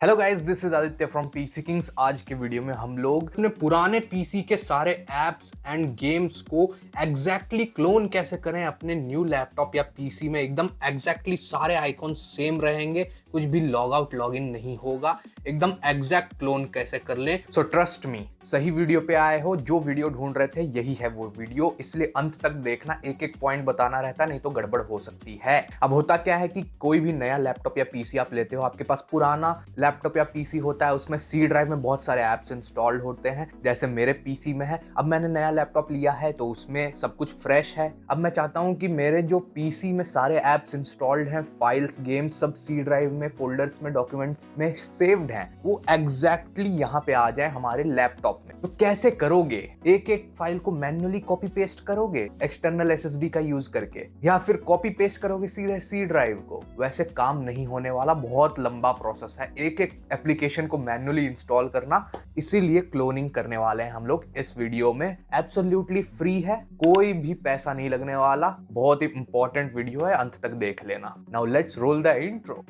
Hello guys, this is Aditya from PC Kings. आज के video में हम लोग अपने पुराने पीसी के सारे एप्स एंड गेम्स को एग्जैक्टली क्लोन कैसे करें अपने न्यू लैपटॉप या पीसी में। एकदम एग्जैक्टली सारे आइकॉन सेम रहेंगे, कुछ भी लॉग आउट लॉग इन नहीं होगा। एकदम एग्जैक्ट क्लोन कैसे कर लें। सो ट्रस्ट मी, सही वीडियो पे आए हो। जो वीडियो ढूंढ रहे थे यही है वो वीडियो, इसलिए अंत तक देखना। एक एक पॉइंट बताना रहता, नहीं तो गड़बड़ हो सकती है। अब होता क्या है कि कोई भी नया लैपटॉप या पीसी आप लेते हो, आपके पास पुराना लैपटॉप या पीसी होता है, उसमें सी ड्राइव में बहुत सारे ऐप्स इंस्टॉल्ड होते हैं, जैसे मेरे पीसी में है। अब मैंने नया लैपटॉप लिया है तो उसमें सब कुछ फ्रेश है। अब मैं चाहता हूं कि मेरे जो पीसी में सारे ऐप्स इंस्टॉल्ड हैं, फाइल्स, गेम्स, सब सी ड्राइव में, फोल्डर्स में, डॉक्यूमेंट्स में सेव्ड हैं, वो एग्जैक्टली यहाँ पे आ जाए हमारे लैपटॉप में। तो कैसे करोगे? एक एक फाइल को मैन्युअली कॉपी पेस्ट करोगे एक्सटर्नल एसएसडी का यूज करके, या फिर कॉपी पेस्ट करोगे सीधे सी ड्राइव को? वैसे काम नहीं होने वाला, बहुत लंबा प्रोसेस है एक एक एप्लीकेशन को मैन्युअली इंस्टॉल करना। इसीलिए क्लोनिंग करने वाले हैं हम लोग इस वीडियो में। एब्सोल्युटली फ्री है, कोई भी पैसा नहीं लगने वाला। बहुत ही इंपॉर्टेंट वीडियो है, अंत तक देख लेना। Now let's roll the intro.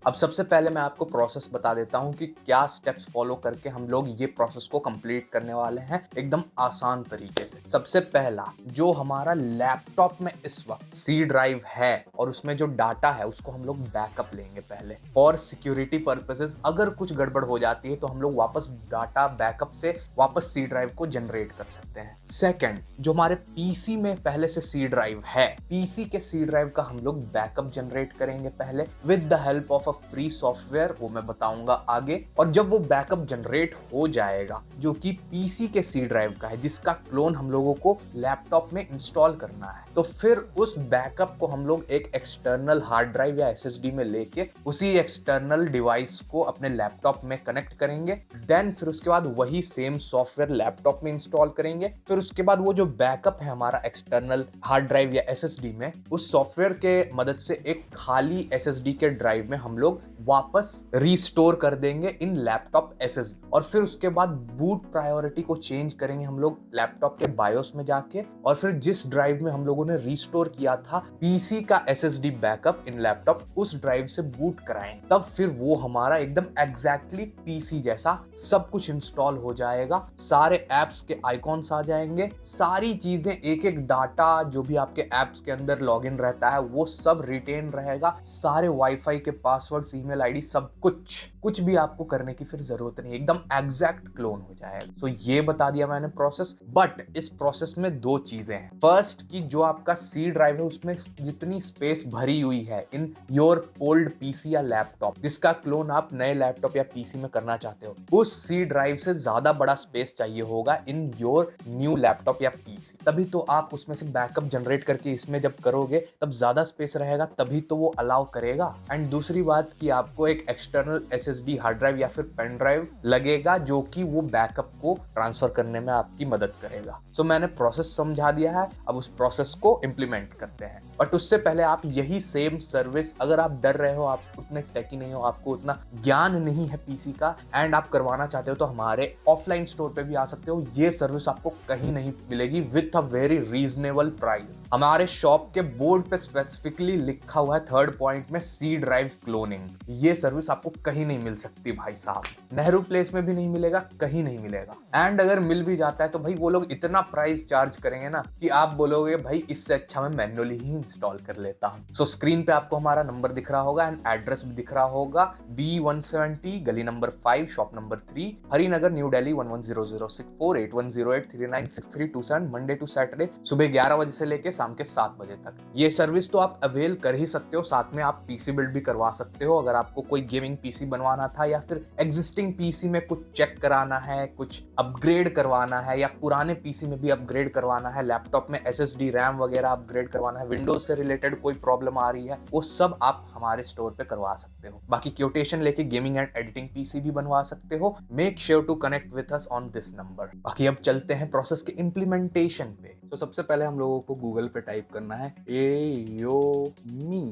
अब सबसे पहले मैं आपको प्रोसेस बता देता हूं कि क्या स्टेप्स फॉलो करके हम लोग ये प्रोसेस को कंप्लीट करने वाले हैं एकदम आसान तरीके से। सबसे पहला, जो हमारा लैपटॉप में इस वक्त सी ड्राइव है और उसमें जो डाटा है उसको हम लोग बैकअप लेंगे पहले, और सिक्योरिटी पर्पसेस। अगर कुछ गड़बड़ हो जाती है तो हम लोग वापस डाटा बैकअप से वापस सी ड्राइव को जनरेट कर सकते हैं। सेकेंड, जो हमारे पीसी में पहले से सी ड्राइव है, पीसी के सी ड्राइव का हम लोग बैकअप जनरेट करेंगे पहले with the help of free software, वो मैं बताऊंगा आगे। और जब वो बैकअप जनरेट हो जाएगा, जो कि पीसी के सी ड्राइव का है, जिसका क्लोन हम लोगों को लैपटॉप में इंस्टॉल करना है, तो फिर उस बैकअप को हम लोग एक एक्सटर्नल हार्ड ड्राइव या एसएसडी में लेके उसी एक्सटर्नल डिवाइस को अपने लैपटॉप में कनेक्ट करेंगे। देन फिर उसके बाद वही सेम सॉफ्टवेयर लैपटॉप में इंस्टॉल करेंगे। फिर उसके बाद वो जो बैकअप है हमारा एक्सटर्नल हार्ड ड्राइव या एसएसडी में, उस सॉफ्टवेयर के मदद से एक खाली एसएसडी के ड्राइव में हम लोग वापस रिस्टोर कर देंगे इन लैपटॉप एसएसडी। और फिर उसके बाद बूट प्रायोरिटी को चेंज करेंगे हम लोग लैपटॉप के बायोस में जाके, और फिर जिस ड्राइव में हम लोगों ने रिस्टोर किया था पीसी का एसएसडी बैकअप इन लैपटॉप, उस ड्राइव से बूट कराएंगे। तब फिर वो हमारा एकदम एग्जैक्टली पीसी जैसा सब कुछ इंस्टॉल हो जाएगा। सारे एप्स के आइकॉन्स आ जाएंगे, सारी चीजें, एक एक डाटा जो भी आपके एप्स के अंदर लॉगिन रहता है वो सब रिटेन रहेगा। सारे वाईफाई के पासवर्ड्स, ईमेल आईडी, सब कुछ भी आपको करने की फिर जरूरत नहीं, एकदम एग्जैक्ट क्लोन हो जाएगा। सो ये बता दिया मैंने प्रोसेस। बट इस प्रोसेस में दो चीजें हैं। फर्स्ट, कि जो आपका सी ड्राइव है उसमें जितनी स्पेस भरी हुई है इन योर ओल्ड पीसी या लैपटॉप, जिसका क्लोन आप नए लैपटॉप या पीसी में करना चाहते हो, उस सी ड्राइव से ज्यादा बड़ा स्पेस चाहिए होगा इन योर न्यू लैपटॉप या पीसी। तभी तो आप उसमें से बैकअप जनरेट करके इसमें जब करोगे तब ज्यादा स्पेस रहेगा, तभी तो वो अलाउ करेगा। एंड दूसरी बात कि आपको एक एक्सटर्नल एसएसडी हार्ड ड्राइव या फिर पेन ड्राइव लगेगा, जो कि वो बैकअप को ट्रांसफर करने में आपकी मदद करेगा। सो मैंने प्रोसेस समझा दिया है, अब उस प्रोसेस को इंप्लीमेंट करते हैं। बट उससे पहले आप यही सेम सर्विस, अगर आप डर रहे हो, आप उतने टेकी नहीं हो, आपको उतना ज्ञान नहीं है पीसी का, एंड आप करवाना चाहते हो, तो हमारे ऑफलाइन स्टोर पे भी आ सकते हो। ये सर्विस आपको कहीं नहीं मिलेगी with a very reasonable price. हमारे शॉप के बोर्ड पे स्पेसिफिकली लिखा हुआ है थर्ड पॉइंट में, सी ड्राइव क्लोनिंग। ये सर्विस आपको कहीं नहीं मिल सकती भाई साहब, नेहरू प्लेस में भी नहीं मिलेगा, कहीं नहीं मिलेगा। एंड अगर मिल भी जाता है तो भाई वो लोग इतना प्राइस चार्ज करेंगे ना कि आप बोलोगे भाई इससे अच्छा मैं मैन्युअली ही इंस्टॉल कर लेता हूं। सो स्क्रीन पे आपको हमारा नंबर दिख रहा होगा एंड एड्रेस भी दिख रहा होगा। B170, गली number 5, shop number 3, Harinagar, new Delhi 110064, 8108309632, Monday to Saturday सुबह 11 बजे से लेके शाम के 7 बजे तक। ये सर्विस तो आप अवेल कर ही सकते हो। साथ में आप पीसी बिल्ड भी करवा सकते हो। अगर आपको कोई गेमिंग पीसी बनवाना था, या फिर एग्जिस्टिंग पीसी में कुछ चेक कराना है, कुछ अपग्रेड करवाना है, या पुराने पीसी में भी अपग्रेड करवाना है, लैपटॉप में एसएसडी, रैम वगैरह अपग्रेड करवाना है, विंडोज से रिलेटेड कोई प्रॉब्लम आ रही है, वो सब आप हमारे स्टोर पे करवा सकते हो। बाकी क्योटेशन लेके गेमिंग एंड एडिटिंग पीसी भी बनवा सकते हो। Make sure to connect with us on this number. बाकी अब चलते हैं प्रोसेस के इम्प्लीमेंटेशन पे। तो सबसे पहले हम लोगों को गूगल पे टाइप करना है AYOMI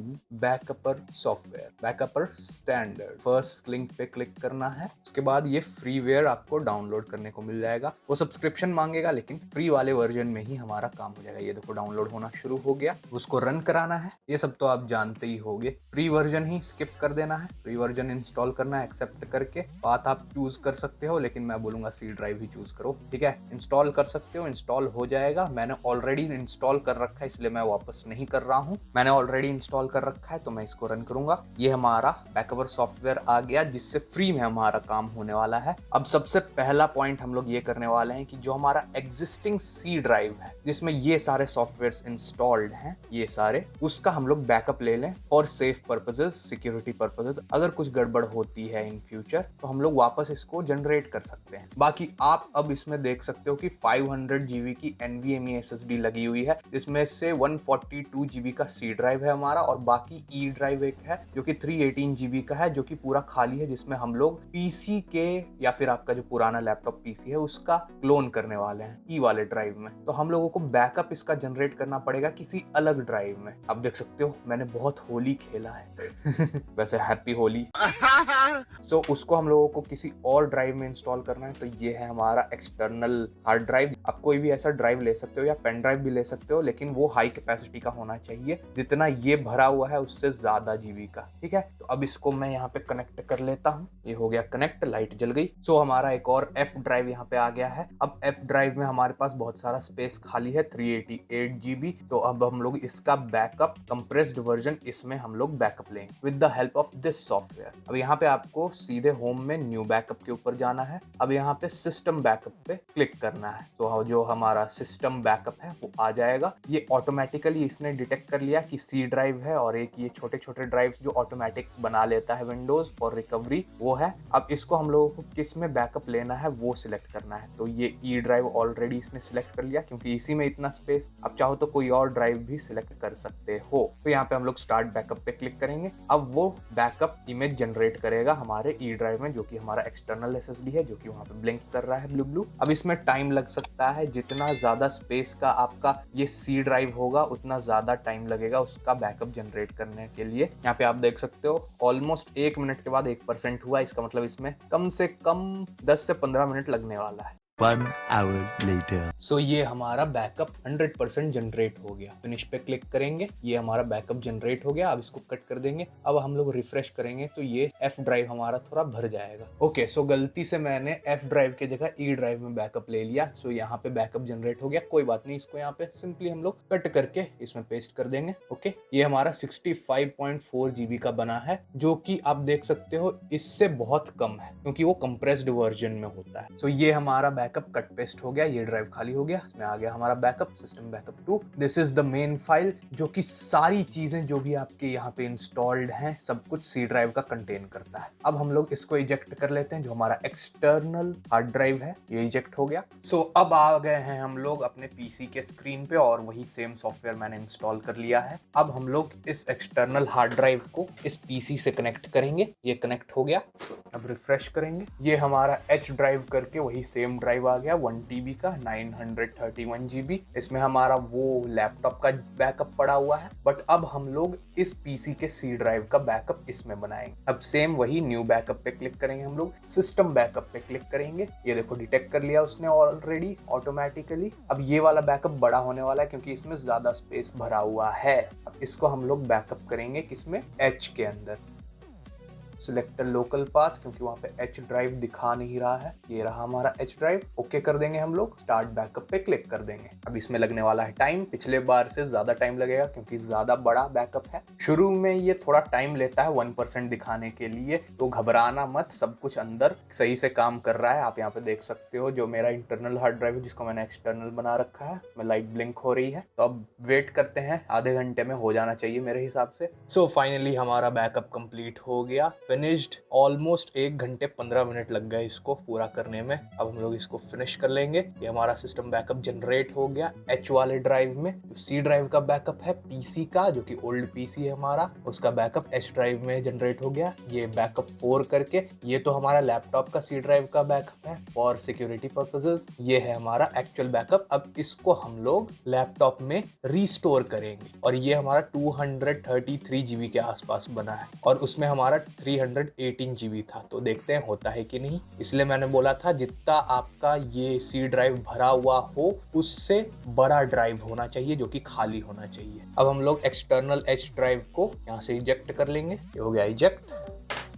backupper software, backupper standard, first link पे क्लिक करना है। उसके बाद ये फ्रीवेयर आपको डाउनलोड करने को मिल जाएगा। वो सब्सक्रिप्शन मांगेगा लेकिन फ्री वाले वर्जन में ही हमारा काम हो जाएगा। ये देखो डाउनलोड होना शुरू हो गया। उसको रन कराना है, ये सब तो आप जानते ही होंगे। फ्री वर्जन ही स्किप कर देना है, फ्री वर्जन इंस्टॉल करना है एक्सेप्ट करके। बात आप चूज कर सकते हो लेकिन मैं बोलूंगा सी ड्राइव ही चूज करो, ठीक है। इंस्टॉल कर सकते हो, इंस्टॉल हो जाएगा। मैंने ऑलरेडी इंस्टॉल कर रखा है इसलिए मैं वापस नहीं कर रहा हूँ। मैंने ऑलरेडी इंस्टॉल कर रखा है तो मैं इसको रन करूंगा। ये हमारा बैकअपर सॉफ्टवेयर आ गया जिससे फ्री में हमारा काम होने वाला है। अब सबसे पहला पॉइंट हम लोग ये करने वाले हैं कि जो हमारा एग्जिस्टिंग सी ड्राइव है जिसमें ये सारे सॉफ्टवेयर इंस्टॉल्ड हैं, ये सारे, उसका हम लोग बैकअप ले लें for safe purposes, security purposes. अगर कुछ गड़बड़ होती है इन फ्यूचर तो हम लोग वापस इसको जनरेट कर सकते हैं। बाकी आप अब इसमें देख सकते हो कि 500 GB की NVMe SSD लगी हुई है, जिसमें से 142 GB का सी ड्राइव है हमारा, और बाकी ई ड्राइव एक है जो कि 318 GB का है, जो कि पूरा खाली है, जिसमें हम लोग पीसी के या फिर आपका जो पुराना लैपटॉप पीसी है उसका क्लोन करने वाले हैं ई वाले ड्राइव में। तो हम लोगों को बैकअप इसका जनरेट करना पड़ेगा किसी अलग ड्राइव में। आप देख सकते हो मैंने बहुत होली खेला है वैसे हैप्पी होली। सो उसको हम लोगों को किसी और ड्राइव में इंस्टॉल करना है। तो ये है हमारा एक्सटर्नल हार्ड ड्राइव। आप कोई भी ऐसा ड्राइव ले सकते हो या पेन ड्राइव भी ले सकते हो, लेकिन वो हाई कैपेसिटी का होना चाहिए, जितना ये भरा हुआ है उससे ज्यादा जीबी का, ठीक है। तो अब इसको मैं यहाँ पे कनेक्ट कर लेता हूँ। ये हो गया कनेक्ट, लाइट जल गई। सो हमारा एक और एफ ड्राइव यहाँ पे आ गया है। अब एफ ड्राइव में हमारे पास बहुत सारा स्पेस खाली है, 388 GB। तो अब हम लोग इसका बैकअप कंप्रेस्ड वर्जन इसमें हम लोग बैकअप लेंगे with the help of this software. अब यहाँ पे आपको सीधे होम में न्यू बैकअप के ऊपर जाना है। अब यहाँ पे सिस्टम बैकअप पे क्लिक करना है। तो जो हमारा सिस्टम बैकअप है वो आ जाएगा। ये ऑटोमेटिकली इसने डिटेक्ट कर लिया कि सी ड्राइव है, और एक ये छोटे छोटे ड्राइव जो ऑटोमेटिक बना लेता है विंडोज फॉर रिकवरी, वो है। अब इसको हम लोगों को किस में बैकअप लेना है वो सिलेक्ट करना है। तो ये ई ड्राइव ऑलरेडी इसने सिलेक्ट कर लिया क्योंकि इसी में इतना स्पेस। आप चाहो तो कोई और ड्राइव भी सिलेक्ट कर सकते हो। तो यहाँ पे हम लोग स्टार्ट बैकअप पे क्लिक करेंगे। अब वो बैकअप इमेज जनरेट करेगा हमारे ई ड्राइव में, जो कि हमारा एक्सटर्नल SSD है, जो कि वहां पे ब्लिंक कर रहा है ब्लू ब्लू। अब इसमें टाइम लग सकता है, जितना ज्यादा स्पेस का आपका ये सी ड्राइव होगा उतना ज्यादा टाइम लगेगा उसका बैकअप जनरेट करने के लिए। यहाँ पे आप देख सकते हो ऑलमोस्ट 1 मिनट के बाद 1% हुआ। इसका मतलब इसमें कम से कम 10 से 15 मिनट लगने वाला है। 1 hour later. सो ये हमारा बैकअप 100% जनरेट हो गया। फिनिश पे क्लिक करेंगे, ये हमारा बैकअप जनरेट हो गया। अब इसको कट कर देंगे। अब हम लोग रिफ्रेश करेंगे तो ये एफ ड्राइव हमारा थोड़ा भर जाएगा। ओके, सो गलती से मैंने एफ ड्राइव की जगह ई ड्राइव में बैकअप ले लिया। सो यहाँ पे बैकअप जनरेट हो गया, कोई बात नहीं। इसको यहाँ पे सिंपली हम लोग कट करके इसमें पेस्ट कर देंगे। ओके, ये हमारा 65.4 GB का बना है, जो कि आप देख सकते हो इससे बहुत कम है क्योंकि वो कंप्रेस्ड वर्जन में होता है। सो ये हमारा बैकअप कट पेस्ट हो गया, ये ड्राइव खाली हो गया। इसमें आ गया हमारा backup, system backup 2। This is the main file, जो कि सारी चीजें जो भी आपके यहाँ पे इंस्टॉल्ड हैं सब कुछ सी ड्राइव का कंटेन करता है। अब हम लोग इसको इजेक्ट कर लेते हैं। जो हमारा एक्सटर्नल हार्ड ड्राइव है ये इजेक्ट हो गया। सो अब आ गए हैं हम लोग अपने पीसी के स्क्रीन पे, और वही सेम सॉफ्टवेयर मैंने इंस्टॉल कर लिया है। अब हम लोग इस एक्सटर्नल हार्ड ड्राइव को इस पीसी से कनेक्ट करेंगे। ये कनेक्ट हो गया। अब रिफ्रेश करेंगे, ये हमारा एच ड्राइव करके वही सेम ड्राइव आ गया 1 TB का, 931 GB। इसमें हमारा वो लैपटॉप का बैकअप पड़ा हुआ है, बट अब हम लोग इस पीसी के सी ड्राइव का बैकअप इसमें बनाएंगे। अब सेम वही न्यू बैकअप पे क्लिक करेंगे, हम लोग सिस्टम बैकअप पे क्लिक करेंगे। ये देखो डिटेक्ट कर लिया उसने ऑलरेडी ऑटोमेटिकली। अब ये वाला बैकअप बड़ा होने वाला है क्योंकि इसमें ज्यादा स्पेस भरा हुआ है। अब इसको हम लोग बैकअप करेंगे किसमें, एच के अंदर। सिलेक्ट लोकल पाथ, क्योंकि वहां पे एच ड्राइव दिखा नहीं रहा है। ये रहा हमारा एच ड्राइव। ओके कर देंगे हम लोग, स्टार्ट बैकअप पे क्लिक कर देंगे। अब इसमें लगने वाला है टाइम, पिछले बार से ज्यादा टाइम लगेगा क्योंकि ज्यादा बड़ा बैकअप है। शुरू में ये थोड़ा टाइम लेता है 1% दिखाने के लिए, तो घबराना मत, सब कुछ अंदर सही से काम कर रहा है। आप यहाँ पे देख सकते हो जो मेरा इंटरनल हार्ड ड्राइव है जिसको मैंने एक्सटर्नल बना रखा है, उसमें लाइट ब्लिंक हो रही है। तो अब वेट करते हैं, आधे घंटे में हो जाना चाहिए मेरे हिसाब से। सो फाइनली हमारा बैकअप कंप्लीट हो गया। फिनिश्ड। ऑलमोस्ट 1 घंटे 15 मिनट लग गए इसको पूरा करने में। अब हम लोग इसको फिनिश कर लेंगे। ये हमारा सिस्टम बैकअप जनरेट हो गया एच वाले ड्राइव में। जो सी ड्राइव का बैकअप है पीसी का, जो कि ओल्ड पीसी है हमारा, उसका बैकअप एच ड्राइव में जनरेट हो गया। ये बैकअप 4 करके, ये तो हमारा लैपटॉप का सी ड्राइव का बैकअप है फॉर सिक्योरिटी पर्पसेस। ये है हमारा एक्चुअल बैकअप। अब इसको हम लोग लैपटॉप में रीस्टोर करेंगे और ये हमारा 233 जीबी के आसपास बना है और उसमें हमारा 318 जीबी था। तो देखते हैं होता है कि नहीं। इसलिए मैंने बोला था जितना आपका ये सी ड्राइव भरा हुआ हो उससे बड़ा ड्राइव होना चाहिए, जो कि खाली होना चाहिए। अब हम लोग एक्सटर्नल एच ड्राइव को यहाँ से इजेक्ट कर लेंगे। ये हो गया इजेक्ट,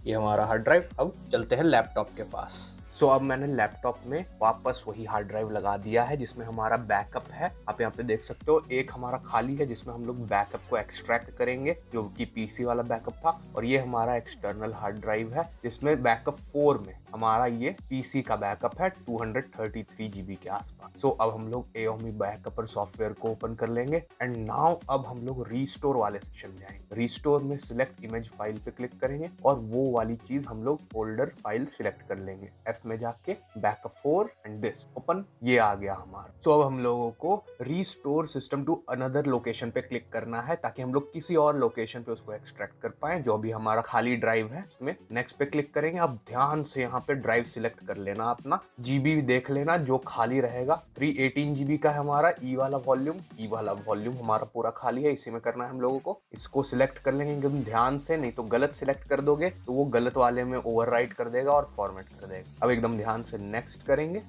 ये हमारा हार्ड ड्राइव। अब चलते हैं लैपटॉप के पास। अब मैंने लैपटॉप में वापस वही हार्ड ड्राइव लगा दिया है जिसमें हमारा बैकअप है। आप यहाँ पे देख सकते हो एक हमारा खाली है जिसमें हम लोग बैकअप को एक्सट्रैक्ट करेंगे, जो कि पीसी वाला बैकअप था। और ये हमारा एक्सटर्नल हार्ड ड्राइव है जिसमें बैकअप 4 में हमारा ये पीसी का बैकअप है 233 जीबी के आसपास। अब हम लोग AOME बैकअपर सॉफ्टवेयर को ओपन कर लेंगे एंड नाउ अब हम लोग रीस्टोर वाले सेक्शन में आएंगे। रीस्टोर में सिलेक्ट इमेज फाइल पे क्लिक करेंगे और वो वाली चीज हम लोग फोल्डर फाइल सिलेक्ट कर लेंगे। F में जाके बैकअप 4 एंड दिस ओपन, ये आ गया हमारा। अब हम लोगों को restore system to another location पे क्लिक करना है ताकि हम लोग किसी और लोकेशन पे उसको एक्सट्रैक्ट कर पाए, जो भी हमारा खाली ड्राइव है उसमें। नेक्स्ट पे क्लिक करेंगे। अब ध्यान से यहाँ पे ड्राइव सिलेक्ट कर लेना, अपना जीबी देख लेना जो खाली रहेगा। 318 जीबी का है हमारा ई वाला वॉल्यूम हमारा पूरा खाली है, इसी में करना है हम लोगों को। इसको सिलेक्ट कर लेंगे एकदम ध्यान से, नहीं तो गलत सिलेक्ट कर दोगे तो वो गलत वाले में ओवरराइट कर देगा और फॉर्मेट कर देगा। अब एकदम ध्यान से नेक्स्ट करेंगे।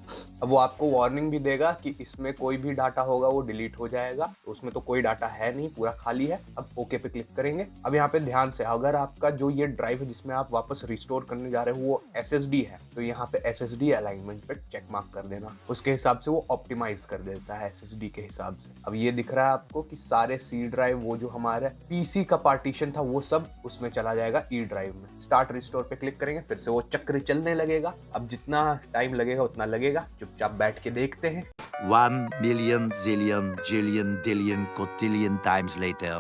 अब वो आपको वार्निंग भी देगा कि इसमें कोई भी डाटा होगा वो डिलीट हो जाएगा, तो उसमें तो कोई डाटा है नहीं, पूरा खाली है। अब ओके पे क्लिक करेंगे। अब यहाँ पे ध्यान से, अगर आपका जो ये ड्राइव है जिसमें आप वापस रिस्टोर करने जा रहे हो वो SSD है, तो यहाँ पे SSD अलाइनमेंट पे चेक मार्क कर देना। उसके हिसाब से वो ऑप्टिमाइज कर देता है SSD के हिसाब से। अब ये दिख रहा है आपको कि सारे सी ड्राइव, वो जो हमारे पीसी का पार्टीशन था वो सब उसमें चला जाएगा ई ड्राइव में। स्टार्ट रिस्टोर पे क्लिक करेंगे, फिर से वो चक्र चलने लगेगा। अब जितना टाइम लगेगा उतना लगेगा, चुपचाप बैठ के देखते हैं। 1 million zillion jillion dillion cotillion times later.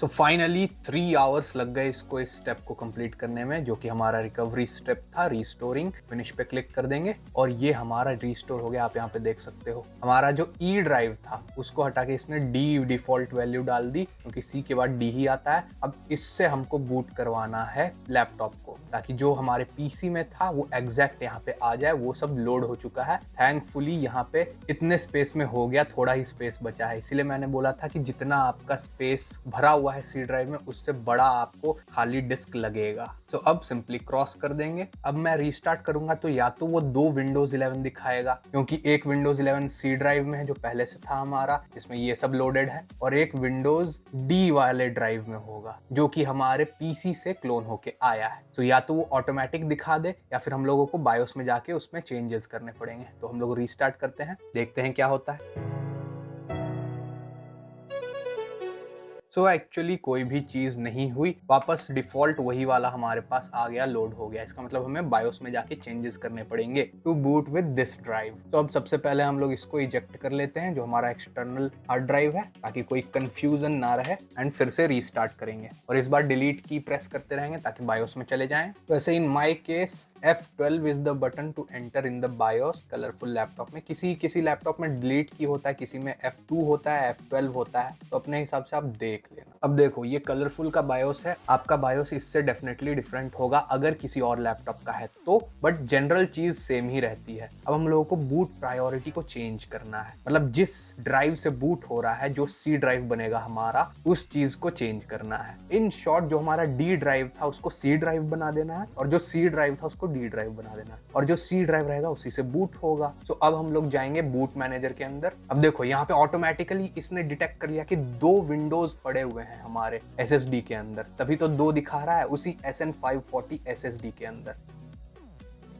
Finally 3 hours लग गए इसको, इस स्टेप को कंप्लीट करने में, जो कि हमारा रिकवरी स्टेप था। रीस्टोरिंग, फिनिश पे क्लिक कर देंगे और ये हमारा रीस्टोर हो गया। आप यहाँ पे देख सकते हो हमारा जो ई ड्राइव था उसको हटा के इसने डी डिफॉल्ट वैल्यू डाल दी, क्योंकि सी के बाद डी ही आता है। अब इससे हमको बूट करवाना है लैपटॉप को, ताकि जो हमारे पीसी में था वो एग्जैक्ट यहाँ पे आ जाए। वो सब लोड हो चुका है थैंकफुली। यहाँ पे इतने स्पेस में हो गया, थोड़ा ही स्पेस बचा है। इसीलिए मैंने बोला था कि जितना आपका स्पेस भरा हुआ है सी ड्राइव में उससे बड़ा आपको खाली डिस्क लगेगा। अब सिंपली क्रॉस कर देंगे। अब मैं रीस्टार्ट करूंगा तो या तो वो 2 विंडोज 11 दिखाएगा, क्योंकि एक विंडोज 11 सी ड्राइव में है जो पहले से था हमारा, जिसमें ये सब लोडेड है, और एक विंडोज डी वाले ड्राइव में होगा जो कि हमारे पीसी से क्लोन होके आया है। या तो वो ऑटोमेटिक दिखा दे या फिर हम लोगों को बायोस में जाके उसमें चेंजेस करने पड़ेंगे। तो हम लोग रीस्टार्ट करते हैं, देखते हैं क्या होता है। एक्चुअली कोई भी चीज नहीं हुई, वापस डिफॉल्ट वही वाला हमारे पास आ गया, लोड हो गया। इसका मतलब हमें बायोस में जाके चेंजेस करने पड़ेंगे to boot with this drive. अब सबसे पहले हम लोग इसको इजेक्ट कर लेते हैं, जो हमारा एक्सटर्नल हार्ड ड्राइव है, ताकि कोई कंफ्यूजन ना रहे। एंड फिर से रीस्टार्ट करेंगे और इस बार डिलीट की प्रेस करते रहेंगे ताकि बायोस में चले जाएं। वैसे in my case F12 is the button to enter in the BIOS. Colourful laptop में किसी लैपटॉप में डिलीट की होता है, किसी में F2 होता है, F12 होता है, तो अपने हिसाब से आप देख लेना। अब देखो ये कलरफुल का बायोस है, आपका बायोस इससे डेफिनेटली डिफरेंट होगा अगर किसी और लैपटॉप का है तो, बट जनरल चीज सेम ही रहती है। अब हम लोगों को बूट प्रायोरिटी को चेंज करना है, मतलब जिस ड्राइव से बूट हो रहा है, जो सी ड्राइव बनेगा हमारा, उस चीज को चेंज करना है। इन शॉर्ट जो हमारा डी ड्राइव था उसको सी ड्राइव बना देना है, और जो सी ड्राइव था उसको डी ड्राइव बना देना है, और जो सी ड्राइव रहेगा उसी से बूट होगा। अब हम लोग जाएंगे बूट मैनेजर के अंदर। अब देखो यहाँ पे ऑटोमेटिकली इसने डिटेक्ट कर लिया कि 2 विंडोज पड़े हुए हैं हमारे SSD के अंदर, तभी तो 2 दिखा रहा है उसी SN540 SSD के अंदर।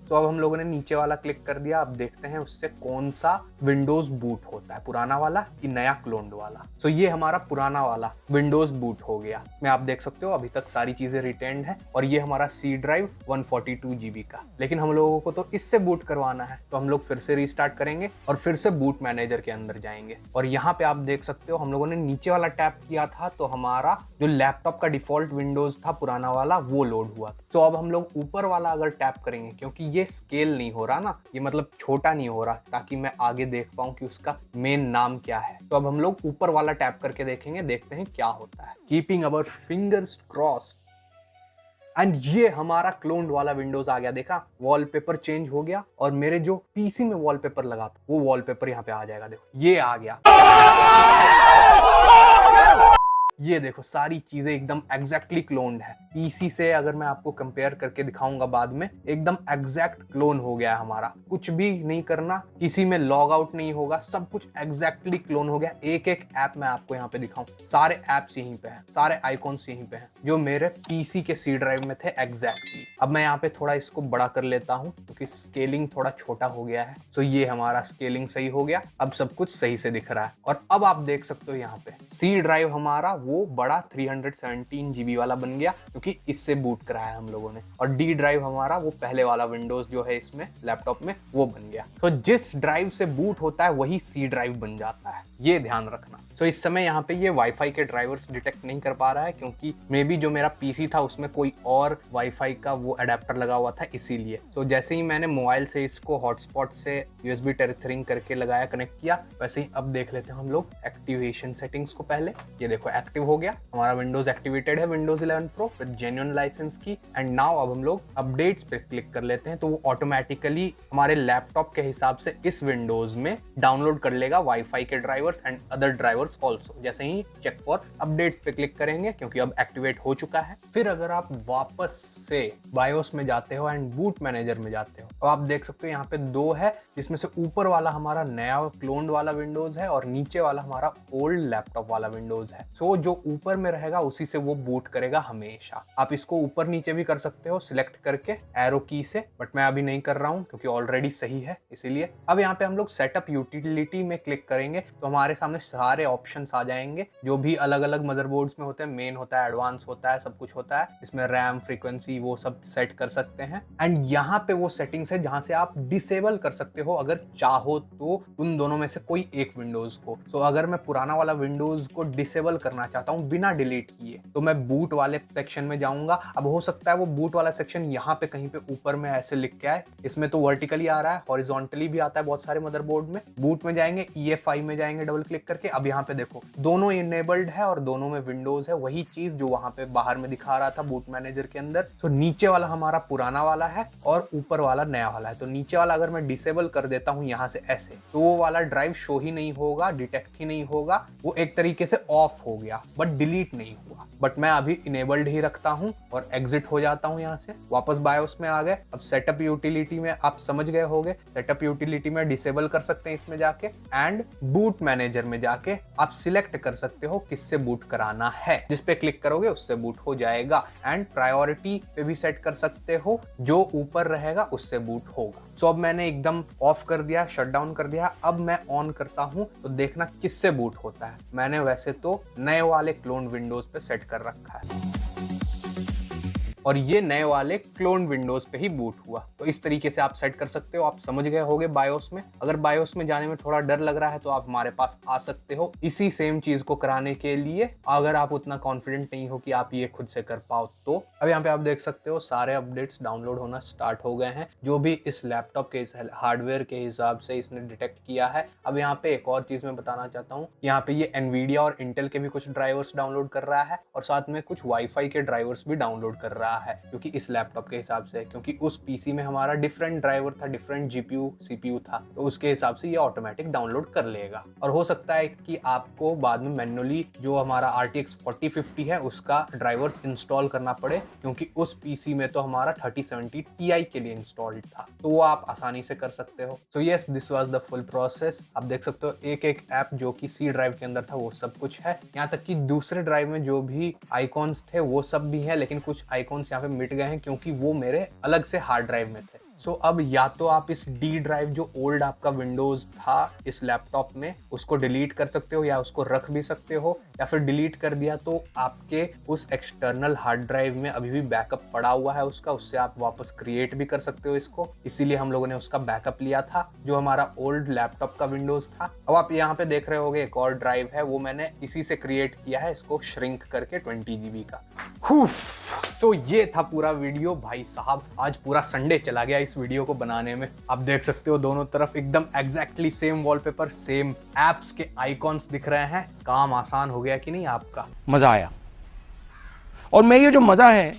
तो अब हम लोगों ने नीचे वाला क्लिक कर दिया। अब देखते हैं उससे कौन सा विंडोज बूट होता है, पुराना वाला कि नया क्लोन्ड वाला। सो ये हमारा पुराना वाला विंडोज बूट हो गया। मैं आप देख सकते हो अभी तक सारी चीजें रिटेन्ड है और ये हमारा सी ड्राइव 142 GB का। लेकिन हम लोगों को तो इससे बूट करवाना है, तो हम लोग फिर से रीस्टार्ट करेंगे और फिर से बूट मैनेजर के अंदर जाएंगे। और यहाँ पे आप देख सकते हो हम लोगों ने नीचे वाला टैप किया था तो हमारा जो लैपटॉप का डिफॉल्ट विंडोज था पुराना वाला वो लोड हुआ था। तो अब हम लोग ऊपर वाला अगर टैप करेंगे, क्योंकि ये स्केल नहीं हो रहा ना, ये मतलब छोटा नहीं हो रहा, ताकि मैं आगे देख पाऊं कि उसका मेन नाम क्या है, तो अब हम लोग ऊपर वाला टैप करके देखेंगे, देखते हैं क्या होता है। Keeping our fingers crossed. And ये हमारा क्लोन्ड वाला विंडोज आ गया। देखा, वॉलपेपर चेंज हो गया और मेरे जो पीसी में वॉलपेपर लगा था वो वॉलपेपर यहाँ पे आ जाएगा। देखो ये आ गया। ये देखो सारी चीजें एकदम एग्जैक्टली क्लोन्ड है। पीसी से अगर मैं आपको कंपेयर करके दिखाऊंगा बाद में, एकदम एग्जैक्ट क्लोन हो गया है हमारा। कुछ भी नहीं करना, किसी में लॉग आउट नहीं होगा, सब कुछ एग्जैक्टली क्लोन हो गया। एक एक ऐप मैं आपको यहाँ पे दिखाऊं, सारे ऐप्स यहीं पे हैं, सारे आइकॉन्स यहीं पे हैं जो मेरे पीसी के सी ड्राइव में थे एग्जैक्टली। अब मैं यहाँ पे थोड़ा इसको बड़ा कर लेता हूँ क्योंकि स्केलिंग थोड़ा छोटा हो गया है। सो ये हमारा स्केलिंग सही हो गया, अब सब कुछ सही से दिख रहा है। और अब आप देख सकते हो यहाँ पे सी ड्राइव हमारा वो बड़ा 317 GB वाला बन गया क्योंकि इससे बूट कराया है हम लोगों ने। और डी ड्राइव हमारा वो पहले वाला विंडोज जो है इसमें लैपटॉप में वो बन गया। सो जिस ड्राइव से बूट होता है वही सी ड्राइव बन जाता है, ये ध्यान रखना। सो इस समय यहाँ पे ये वाईफाई के ड्राइवर्स डिटेक्ट नहीं कर पा रहा है क्योंकि मे बी जो मेरा पीसी था उसमें कोई और वाईफाई का वो अडेप्टर लगा हुआ था, इसीलिए। सो जैसे ही मैंने मोबाइल से इसको हॉटस्पॉट से यूएसबी टेरिथरिंग करके लगाया, कनेक्ट किया, वैसे ही अब देख लेते हैं हम लोग एक्टिवेशन सेटिंग्स को। पहले ये देखो एक्टिव हो गया, हमारा विंडोज एक्टिवेटेड है, Windows 11 pro with genuine licence की। एंड नाउ अब हम लोग अपडेट्स पे क्लिक कर लेते हैं तो वो ऑटोमेटिकली हमारे लैपटॉप के हिसाब से इस विंडोज में डाउनलोड कर लेगा वाईफाई के drivers and other drivers also. जैसे ही चेक फॉर अपडेट पे क्लिक करेंगे क्योंकि अब एक्टिवेट हो चुका है। फिर अगर आप वापस से बायोस में जाते हो एंड बूट मैनेजर में जाते हो तो आप देख सकते हो यहाँ पे दो है, जिसमें से ऊपर वाला हमारा नया क्लोन्ड वाला विंडोज है और नीचे वाला हमारा ओल्ड लैपटॉप वाला विंडोज है। सो जो ऊपर में रहेगा उसी से वो बूट करेगा हमेशा। आप इसको ऊपर नीचे भी कर सकते हो सिलेक्ट करके एरो की से, बट मैं अभी नहीं कर रहा हूँ क्योंकि ऑलरेडी सही है इसीलिए। अब यहाँ पे हम लोग सेटअप यूटिलिटी में क्लिक करेंगे तो हमारे सामने सारे ऑप्शंस आ जाएंगे जो भी अलग अलग मदरबोर्ड्स में होते हैं। मेन होता है, एडवांस होता है, सब कुछ होता है। इसमें रैम, फ्रीक्वेंसी वो सब सेट कर सकते हैं। एंड यहाँ पे वो सेटिंग्स है जहां से आप डिसेबल कर सकते हो अगर चाहो तो उन दोनों में से कोई एक विंडोज को। सो अगर मैं पुराना वाला विंडोज को डिसेबल करना चाहता हूँ बिना डिलीट किए तो मैं बूट वाले सेक्शन में जाऊंगा। अब हो सकता है वो बूट वाला सेक्शन यहाँ पे कहीं पे ऊपर में ऐसे लिख के आए, इसमें तो वर्टिकली आ रहा है, हॉरिजॉन्टली भी आता है बहुत सारे मदरबोर्ड में। बूट में जाएंगे, EFI में जाएंगे डबल क्लिक करके। अब यहाँ पे देखो दोनों इनेबल्ड है और दोनों में विंडोज है, वही चीज जो वहां पे बाहर में दिखा रहा था बूट मैनेजर के अंदर। तो नीचे वाला हमारा पुराना वाला है और ऊपर वाला नया वाला है। तो नीचे वाला अगर मैं डिसेबल कर देता हूँ यहाँ से ऐसे, तो वो वाला ड्राइव शो ही नहीं होगा, डिटेक्ट ही नहीं होगा, वो एक तरीके से ऑफ हो गया बट डिलीट नहीं हुआ। बट मैं अभी इनेबल्ड ही रखता हूं और एग्जिट हो जाता हूं यहाँ से, वापस बायोस में आ गए। अब सेटअप यूटिलिटी में आप समझ गए होंगे, सेटअप यूटिलिटी में डिसेबल कर सकते हैं इसमें जाके। एंड बूट मैनेजर में जाके आप सिलेक्ट कर सकते हो किससे बूट कराना है, जिस पे क्लिक करोगे उससे बूट हो जाएगा। एंड प्रायोरिटी पे भी सेट कर सकते हो, जो ऊपर रहेगा उससे बूट होगा। सो अब मैंने एकदम ऑफ कर दिया, शट डाउन कर दिया। अब मैं ऑन करता हूं तो देखना किससे बूट होता है। मैंने वैसे तो नए वाले क्लोन विंडोज पे सेट कर रखा है और ये नए वाले क्लोन विंडोज पे ही बूट हुआ। तो इस तरीके से आप सेट कर सकते हो। आप समझ गए होंगे बायोस में। अगर बायोस में जाने में थोड़ा डर लग रहा है तो आप हमारे पास आ सकते हो इसी सेम चीज को कराने के लिए, अगर आप उतना कॉन्फिडेंट नहीं हो कि आप ये खुद से कर पाओ तो। अब यहाँ पे आप देख सकते हो सारे अपडेट्स डाउनलोड होना स्टार्ट हो गए हैं, जो भी इस लैपटॉप के इस हार्डवेयर के हिसाब से इसने डिटेक्ट किया है। अब यहाँ पे एक और चीज मैं बताना चाहता हूँ, यहाँ पे ये एनवीडिया और इंटेल के भी कुछ ड्राइवर्स डाउनलोड कर रहा है और साथ में कुछ वाईफाई के ड्राइवर्स भी डाउनलोड कर रहा है, क्योंकि इस लैपटॉप के हिसाब से, क्योंकि उस पीसी में हमारा डिफरेंट ड्राइवर था, डिफरेंट जीपीयू सीपीयू था, तो उसके हिसाब से ये ऑटोमेटिक डाउनलोड कर लेगा। और हो सकता है कि आपको बाद में मैन्युअली जो हमारा RTX 4050 है उसका ड्राइवर्स इंस्टॉल करना पड़े, क्योंकि उस पीसी में तो हमारा 3070 Ti के लिए इंस्टॉल्ड था, तो वो आप आसानी से कर सकते हो। So yes, this was the full process. आप देख सकते हो एक एक ऐप जो कि सी ड्राइव के अंदर था वो सब कुछ है, यहाँ तक कि दूसरे ड्राइव में जो भी आइकॉन्स थे वो सब भी है, लेकिन कुछ आइकॉन्स यहाँ पे मिट गए हैं क्योंकि वो मेरे अलग से हार्ड ड्राइव में थे। सो अब या तो आप इस डी ड्राइव जो ओल्ड आपका विंडोज था इस लैपटॉप में उसको डिलीट कर सकते हो या उसको रख भी सकते हो, या फिर डिलीट कर दिया तो आपके उस एक्सटर्नल हार्ड ड्राइव में अभी भी बैकअप पड़ा हुआ है उसका, उससे आप वापस क्रिएट भी कर सकते हो इसको। इसीलिए हम लोगों ने उसका बैकअप लिया था जो हमारा ओल्ड लैपटॉप का विंडोज था। अब आप यहाँ पे देख रहे होगे एक और ड्राइव है, वो मैंने इसी से क्रिएट किया है, इसको श्रिंक करके 20 GB का। सो ये था पूरा वीडियो भाई साहब, आज पूरा संडे चला गया इस वीडियो को बनाने में। आप देख सकते हो दोनों तरफ एकदम exactly same wallpaper, same apps के आइकॉन्स दिख रहे हैं। काम आसान हो गया कि नहीं आपका? मजा आया, और मैं ये जो मजा है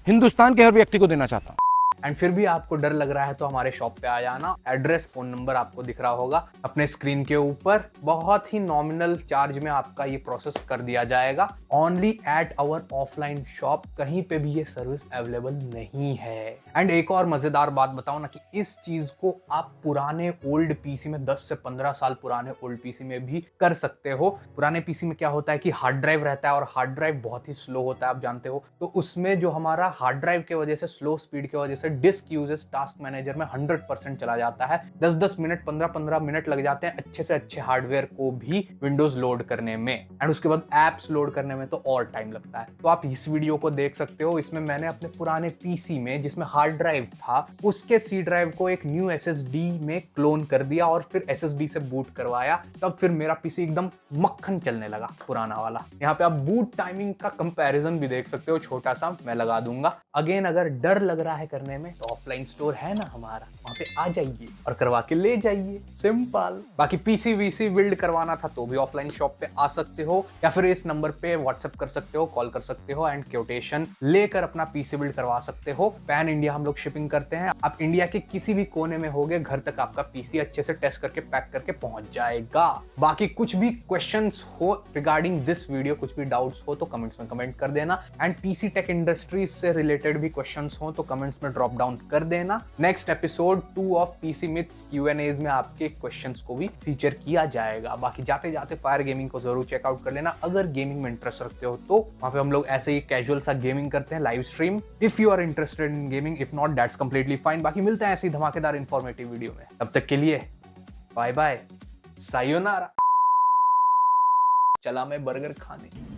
हिंदुस्तान के हर व्यक्ति को देना चाहता हूं। एंड फिर भी आपको डर लग रहा है तो हमारे शॉप पे आ जाना। एड्रेस, फोन नंबर आपको दिख रहा होगा अपने स्क्रीन के ऊपर। बहुत ही नॉमिनल चार्ज में आपका ये प्रोसेस कर दिया जाएगा। Only at our offline shop, कहीं पे भी ये सर्विस अवेलेबल नहीं है। एंड एक और मजेदार बात बताऊं ना कि इस चीज को आप पुराने ओल्ड पीसी में, 10 से 15 साल पुराने ओल्ड पीसी में भी कर सकते हो। पुराने पीसी में क्या होता है कि हार्ड ड्राइव रहता है और हार्ड ड्राइव बहुत ही स्लो होता है, आप जानते हो। तो उसमें जो हमारा हार्ड ड्राइव की वजह से, स्लो स्पीड की वजह से डिस्क यूजेस टास्क मैनेजर में 100% चला जाता है। 10-10 मिनट, 15-15 मिनट लग जाते हैं अच्छे से अच्छे हार्डवेयर को भी विंडोज लोड करने में। एंड उसके बाद एप्स लोड करने में तो और टाइम लगता है। तो आप इस वीडियो को देख सकते हो, इसमें मैंने अपने पुराने पीसी में जिसमें हार्ड ड्राइव था उसके सी ड्राइव को एक न्यू SSD में क्लोन कर दिया और फिर SSD से बूट करवाया। तब फिर मेरा पीसी एकदम मक्खन चलने लगा पुराना वाला। यहाँ पे आप बूट टाइमिंग का कंपैरिजन भी देख सकते हो, छोटा सा मैं लगा दूंगा। अगेन अगर डर लग रहा है करने में तो ऑफलाइन स्टोर है ना हमारा, वहां पे आ जाइए और करवा के ले जाइए, सिंपल। बाकी पीसी वीसी बिल्ड करवाना था तो भी ऑफलाइन शॉप पे आ सकते हो, या फिर इस नंबर पे व्हाट्सएप कर सकते हो, कॉल कर सकते हो एंड क्योटेशन लेकर अपना पीसी बिल्ड करवा सकते हो। पैन इंडिया हम लोग शिपिंग करते हैं। आप इंडिया के किसी भी कोने में होगे, घर तक आपका पीसी अच्छे से टेस्ट करके पैक करके पहुंच जाएगा। बाकी कुछ भी क्वेश्चंस हो रिगार्डिंग दिस वीडियो, कुछ भी डाउट्स हो तो कमेंट्स में कमेंट कर देना। एंड पीसी टेक इंडस्ट्रीज से रिलेटेड भी क्वेश्चंस हो तो कमेंट्स में ड्रॉप डाउन कर देना। Next episode 2 of PC myths Q&As में आपके क्वेश्चंस को भी फीचर किया जाएगा। बाकी जाते जाते फायर गेमिंग को जरूर चेकआउट कर लेना अगर गेमिंग में इंटरेस्ट रखते हो तो। वहां पे हम लोग ऐसे ही कैजुअल सा गेमिंग करते हैं, live stream, if you are interested in gaming. If not, that's completely fine. बाकी मिलते हैं ऐसे ही धमाकेदार इंफॉर्मेटिव वीडियो में। तब तक के लिए बाय बाय, सायोनारा। चला मैं बर्गर खाने।